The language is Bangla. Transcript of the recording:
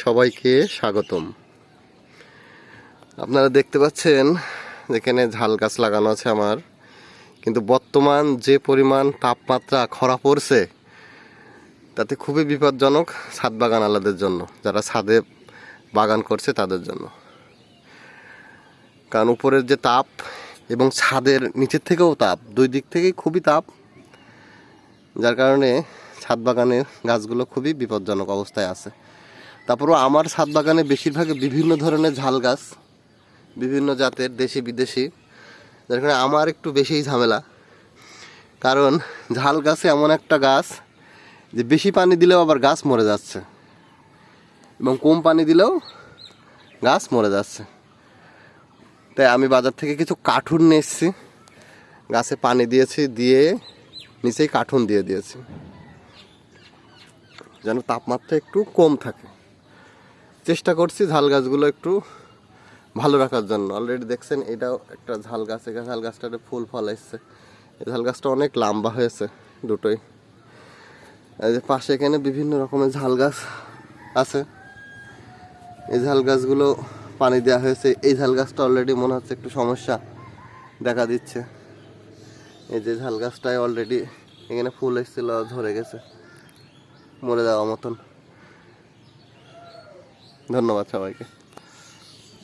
সবাইকে স্বাগতম। আপনারা দেখতে পাচ্ছেন যেখানে ঝাল গাছ লাগানো আছে আমার, কিন্তু বর্তমান যে পরিমাণ তাপমাত্রা খরা পড়ছে তাতে খুবই বিপজ্জনক ছাদ বাগানওয়ালাদের জন্য, যারা ছাদে বাগান করছে তাদের জন্য। কারণ উপরের যে তাপ এবং ছাদের নিচের থেকেও তাপ, দুই দিক থেকেই খুবই তাপ, যার কারণে ছাদ বাগানের গাছগুলো খুবই বিপজ্জনক অবস্থায় আছে। তারপরও আমার ছাদ বাগানে বেশিরভাগই বিভিন্ন ধরনের ঝাল গাছ, বিভিন্ন জাতের, দেশি বিদেশি, যার কারণে আমার একটু বেশিই ঝামেলা। কারণ ঝাল গাছে এমন একটা গাছ যে বেশি পানি দিলেও আবার গাছ মরে যাচ্ছে, এবং কম পানি দিলেও গাছ মরে যাচ্ছে। তাই আমি বাজার থেকে কিছু কার্টুন নিয়ে এসেছি, গাছে পানি দিয়েছি, দিয়ে নিচেই কার্টুন দিয়ে দিয়েছি যেন তাপমাত্রা একটু কম থাকে। চেষ্টা করছি ঝাল গাছগুলো একটু ভালো রাখার জন্য। অলরেডি দেখছেন এটাও একটা ঝাল গাছ, এখানে ঝাল গাছটাতে ফুল ফল এসছে। এই ঝাল গাছটা অনেক লম্বা হয়েছে দুটোই। এই যে পাশে এখানে বিভিন্ন রকমের ঝাল গাছ আছে, এই ঝাল গাছগুলো পানি দেওয়া হয়েছে। এই ঝাল গাছটা অলরেডি মনে হচ্ছে একটু সমস্যা দেখা দিচ্ছে। এই যে ঝাল গাছটায় অলরেডি এখানে ফুল এসেছিল, ঝরে গেছে, মরে যাওয়ার মতন। ধন্যবাদ সবাইকে।